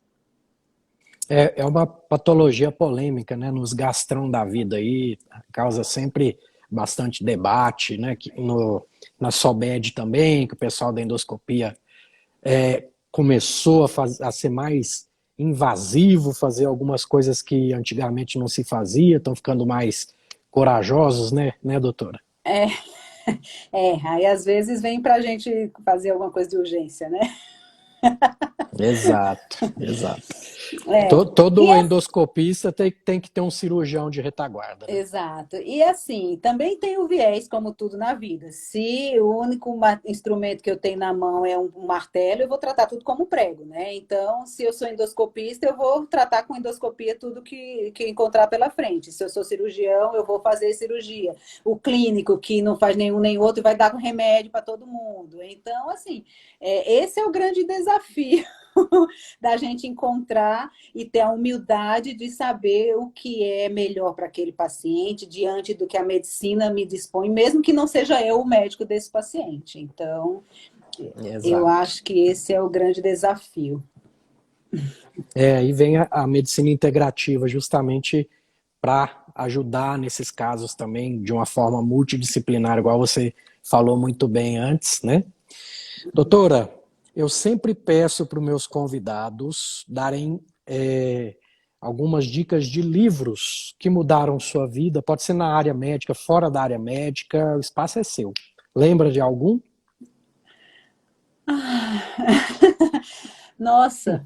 É uma patologia polêmica, né? Nos gastrão da vida aí, causa sempre bastante debate, né? Na SOBED também, que o pessoal da endoscopia começou a ser mais invasivo, fazer algumas coisas que antigamente não se fazia, estão ficando mais corajosos, né, doutora? Aí às vezes vem para a gente fazer alguma coisa de urgência, né? Exato, exato. É. E Todo endoscopista tem que ter um cirurgião de retaguarda, né? exato. E assim, também tem o viés, como tudo na vida. Se o único instrumento que eu tenho na mão é um martelo, eu vou tratar tudo como prego, né? Então, se eu sou endoscopista, eu vou tratar com endoscopia tudo que encontrar pela frente. Se eu sou cirurgião, eu vou fazer cirurgia. O clínico, que não faz nenhum nem outro, vai dar com remédio para todo mundo. Então, assim, esse é o grande desafio da gente encontrar e ter a humildade de saber o que é melhor para aquele paciente diante do que a medicina me dispõe, mesmo que não seja eu o médico desse paciente. Então, eu Exato. acho que esse é o grande desafio. Aí vem a medicina integrativa, justamente para ajudar nesses casos também, de uma forma multidisciplinar, igual você falou muito bem antes, né? Doutora, eu sempre peço para os meus convidados darem algumas dicas de livros que mudaram sua vida, pode ser na área médica, fora da área médica, o espaço é seu. Lembra de algum? Nossa,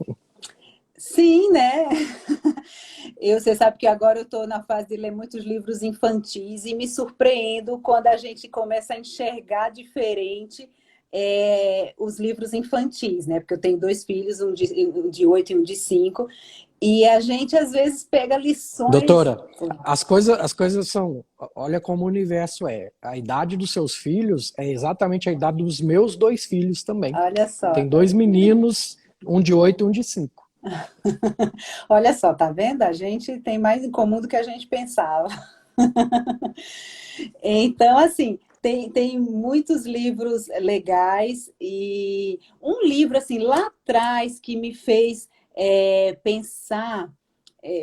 sim, né? Você sabe que agora eu estou na fase de ler muitos livros infantis e me surpreendo quando a gente começa a enxergar diferente os livros infantis, né? Porque eu tenho dois filhos, um de 8 e um de 5, e a gente às vezes pega lições. Doutora, as coisas são. Olha como o universo é. A idade dos seus filhos é exatamente a idade dos meus dois filhos também. Olha só, Tem dois meninos, um de 8 e um de 5. olha só, tá vendo? A gente tem mais em comum do que a gente pensava. Então, assim, tem muitos livros legais e um livro, assim, lá atrás que me fez pensar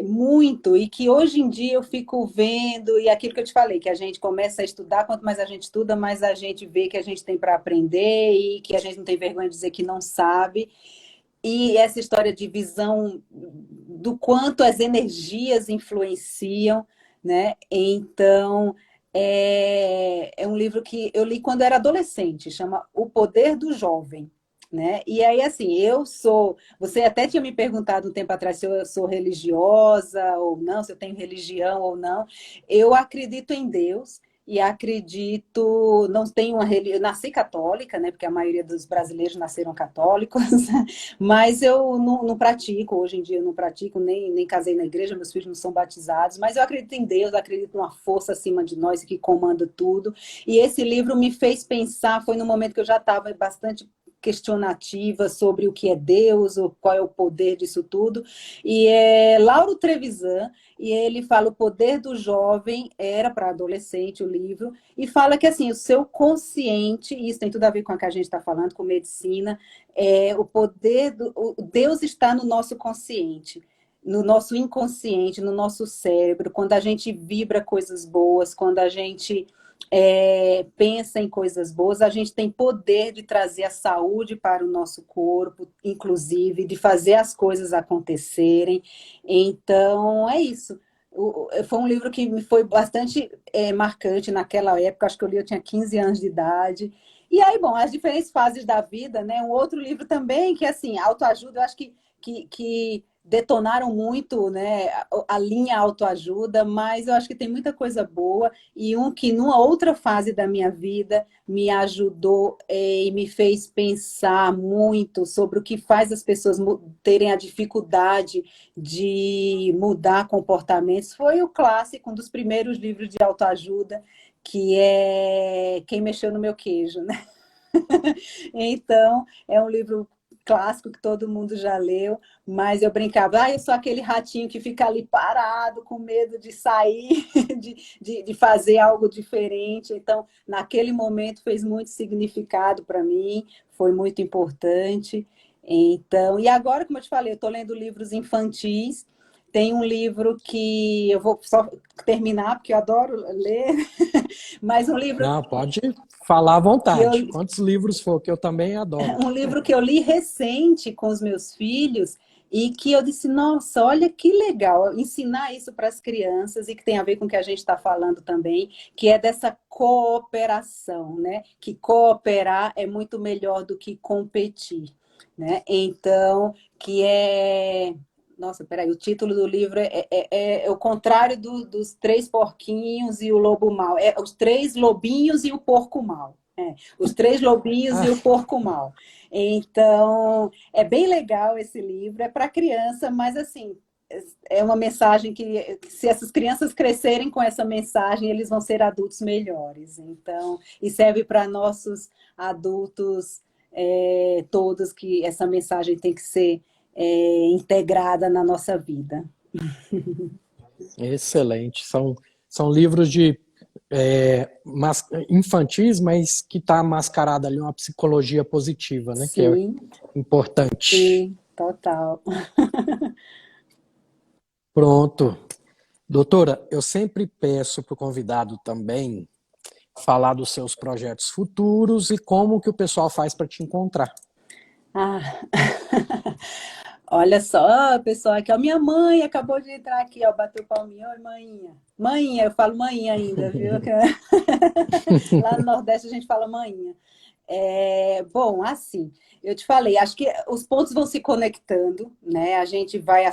muito e que hoje em dia eu fico vendo, e aquilo que eu te falei, que a gente começa a estudar, quanto mais a gente estuda, mais a gente vê que a gente tem para aprender e que a gente não tem vergonha de dizer que não sabe. E essa história de visão do quanto as energias influenciam, né? Então, é um livro que eu li quando era adolescente, chama O Poder do Jovem. Né? E aí, assim, eu sou. Você até tinha me perguntado um tempo atrás se eu sou religiosa ou não, se eu tenho religião ou não. Eu acredito em Deus e acredito. Não tenho uma religião. Nasci católica, né? Porque a maioria dos brasileiros nasceram católicos, mas eu não pratico. Hoje em dia, eu não pratico, nem casei na igreja, meus filhos não são batizados, mas eu acredito em Deus, acredito numa força acima de nós que comanda tudo. E esse livro me fez pensar, foi no momento que eu já estava bastante questionativa sobre o que é Deus, ou qual é o poder disso tudo. E é Lauro Trevisan, e ele fala o poder do jovem, era para adolescente o livro, e fala que assim, o seu consciente, e isso tem tudo a ver com o que a gente está falando, com medicina, o poder o Deus está no nosso consciente, no nosso inconsciente, no nosso cérebro, quando a gente vibra coisas boas, quando a gente pensa em coisas boas, a gente tem poder de trazer a saúde para o nosso corpo, inclusive, de fazer as coisas acontecerem. Então, é isso. Foi um livro que me foi bastante marcante naquela época, acho que eu li, eu tinha 15 anos de idade. E aí, bom, as diferentes fases da vida, né? Um outro livro também, que assim, autoajuda, eu acho que detonaram muito, né, a linha autoajuda, mas eu acho que tem muita coisa boa, e um que numa outra fase da minha vida me ajudou e me fez pensar muito sobre o que faz as pessoas terem a dificuldade de mudar comportamentos, foi o clássico, um dos primeiros livros de autoajuda, que é Quem Mexeu no Meu Queijo, né? Então, é um livro clássico que todo mundo já leu, mas eu brincava, eu sou aquele ratinho que fica ali parado, com medo de sair, de fazer algo diferente. Então, naquele momento fez muito significado para mim, foi muito importante. Então, e agora, como eu te falei, eu estou lendo livros infantis. Tem um livro que eu vou só terminar, porque eu adoro ler, mas um livro Não, pode falar à que eu, vontade. Quantos livros for, que eu também adoro. um livro que eu li recente com os meus filhos e que eu disse, nossa, olha que legal ensinar isso para as crianças e que tem a ver com o que a gente está falando também, que é dessa cooperação, né? Que cooperar é muito melhor do que competir, né? Então, que é... Nossa, peraí, o título do livro é o contrário dos três porquinhos e o lobo mau. É os três lobinhos e o porco mau. Os Três Lobinhos e o Ah, Porco Mau. Então, é bem legal esse livro, é para criança, mas assim, é uma mensagem que, se essas crianças crescerem com essa mensagem, eles vão ser adultos melhores. Então, e serve para nossos adultos todos, que essa mensagem tem que ser integrada na nossa vida. excelente. São livros de infantis, mas que está mascarada ali uma psicologia positiva, né? Que é Sim, importante. sim, total. Pronto. Doutora, eu sempre peço para o convidado também falar dos seus projetos futuros e como que o pessoal faz para te encontrar. Ah, olha só, pessoal, aqui, ó, minha mãe acabou de entrar aqui, ó, bateu palminha, oi, maninha. Maninha, eu falo mãe ainda, viu? Lá no Nordeste a gente fala maninha. Bom, assim, eu te falei, acho que os pontos vão se conectando, né? A gente vai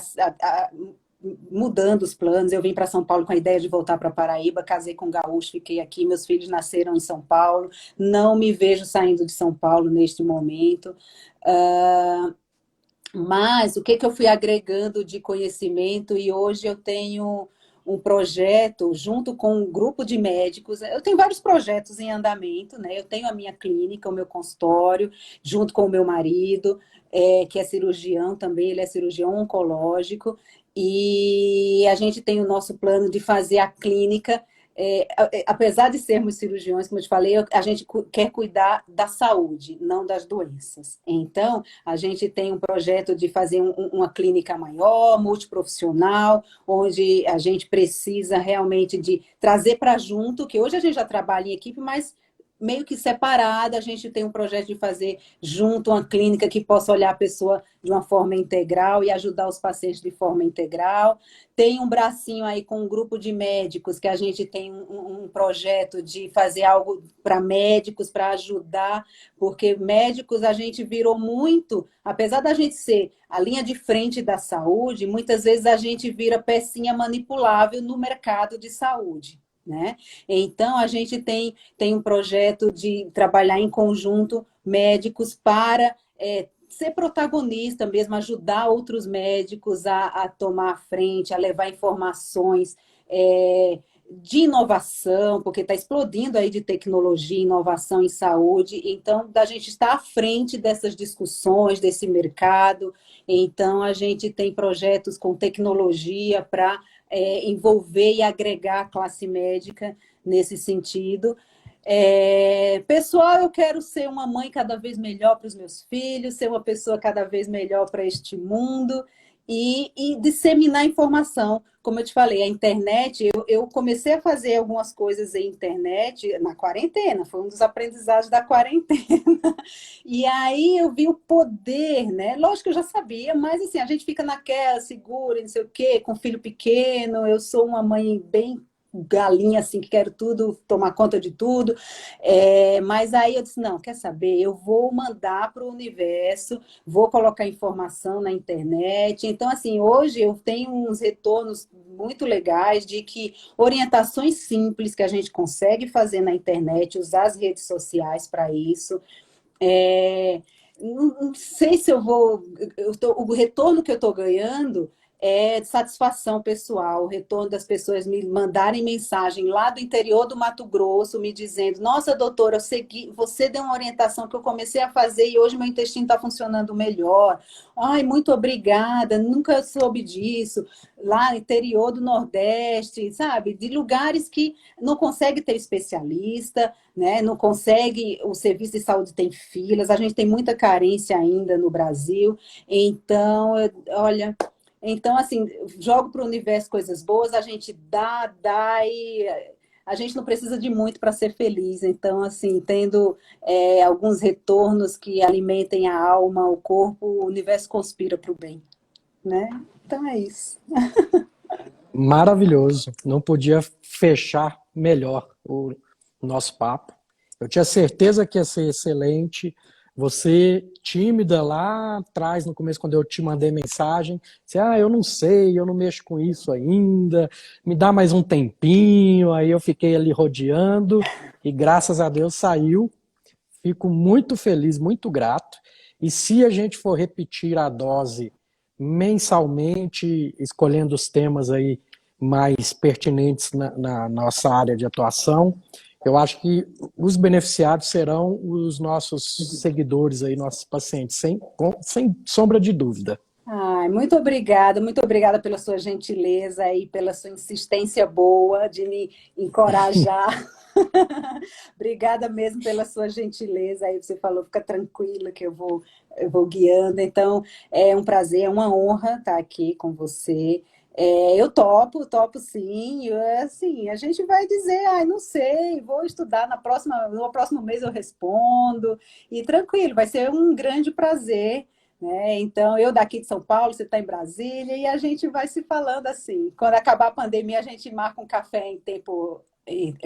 mudando os planos. Eu vim para São Paulo com a ideia de voltar para Paraíba, casei com um gaúcho, fiquei aqui, meus filhos nasceram em São Paulo, não me vejo saindo de São Paulo neste momento. Ah, mas o que que eu fui agregando de conhecimento e hoje eu tenho um projeto junto com um grupo de médicos. Eu tenho vários projetos em andamento, né? Eu tenho a minha clínica, o meu consultório, junto com o meu marido, que é cirurgião também, ele é cirurgião oncológico, e a gente tem o nosso plano de fazer a clínica. Apesar de sermos cirurgiões, como eu te falei, a gente quer cuidar da saúde, não das doenças. Então, a gente tem um projeto de fazer uma clínica maior, multiprofissional, onde a gente precisa realmente de trazer para junto, que hoje a gente já trabalha em equipe, mas meio que separada, a gente tem um projeto de fazer junto uma clínica que possa olhar a pessoa de uma forma integral e ajudar os pacientes de forma integral. Tem um bracinho aí com um grupo de médicos, que a gente tem um projeto de fazer algo para médicos, para ajudar, porque médicos a gente virou muito, apesar da gente ser a linha de frente da saúde, muitas vezes a gente vira pecinha manipulável no mercado de saúde, né? Então, a gente tem um projeto de trabalhar em conjunto médicos para ser protagonista mesmo, ajudar outros médicos a tomar a frente, a levar informações de inovação, porque está explodindo aí de tecnologia, inovação em saúde, então da gente estar à frente dessas discussões, desse mercado. Então a gente tem projetos com tecnologia para envolver e agregar a classe médica nesse sentido. Pessoal, eu quero ser uma mãe cada vez melhor para os meus filhos, ser uma pessoa cada vez melhor para este mundo e disseminar informação. Como eu te falei, a internet, eu comecei a fazer algumas coisas em internet na quarentena, foi um dos aprendizados da quarentena. E aí eu vi o poder, né? Lógico que eu já sabia, mas assim, a gente fica naquela, segura, não sei o quê, com filho pequeno. Eu sou uma mãe bem galinha, assim, que quero tudo, tomar conta de tudo. Mas aí eu disse, não, quer saber? Eu vou mandar para o universo, vou colocar informação na internet. Então, assim, hoje eu tenho uns retornos muito legais de que orientações simples que a gente consegue fazer na internet, usar as redes sociais para isso. Não sei se eu vou. O retorno que eu estou ganhando é satisfação pessoal, o retorno das pessoas me mandarem mensagem lá do interior do Mato Grosso, me dizendo: Nossa, doutora, eu segui, você deu uma orientação que eu comecei a fazer e hoje meu intestino está funcionando melhor. Ai, muito obrigada, nunca soube disso. Lá no interior do Nordeste, sabe? De lugares que não consegue ter especialista, né? Não consegue, o serviço de saúde tem filas, a gente tem muita carência ainda no Brasil. Então, olha, então assim, jogo para o universo coisas boas, a gente dá e a gente não precisa de muito para ser feliz. Então, assim, tendo alguns retornos que alimentem a alma, o corpo, o universo conspira para o bem, né? Então é isso. Maravilhoso. Não podia fechar melhor o nosso papo. Eu tinha certeza que ia ser excelente. Você, tímida lá atrás, no começo, quando eu te mandei mensagem, você, eu não sei, eu não mexo com isso ainda, me dá mais um tempinho. Aí eu fiquei ali rodeando e graças a Deus saiu. Fico muito feliz, muito grato. E se a gente for repetir a dose mensalmente, escolhendo os temas aí mais pertinentes na nossa área de atuação, eu acho que os beneficiados serão os nossos seguidores aí, nossos pacientes, sem sombra de dúvida. Ai, muito obrigada pela sua gentileza e pela sua insistência boa de me encorajar. Obrigada mesmo pela sua gentileza. Aí você falou, fica tranquila que eu vou guiando. Então, é um prazer, é uma honra estar aqui com você. Eu topo sim. Assim, a gente vai dizer, não sei, vou estudar no próximo mês eu respondo. E tranquilo, vai ser um grande prazer, né? Então, eu daqui de São Paulo, você está em Brasília, e a gente vai se falando assim. Quando acabar a pandemia, a gente marca um café em tempo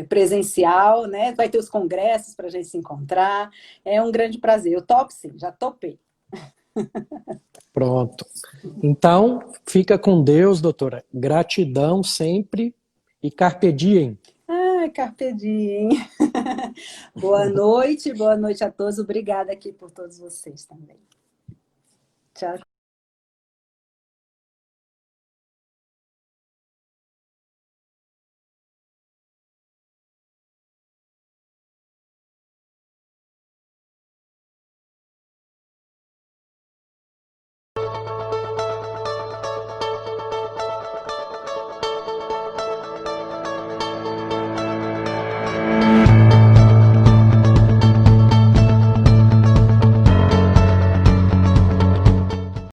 presencial, né? Vai ter os congressos para a gente se encontrar. É um grande prazer. Eu topo sim, já topei. Pronto. Então, fica com Deus, doutora. Gratidão sempre e carpe diem. Carpe diem. Boa noite a todos. Obrigada aqui por todos vocês também. Tchau.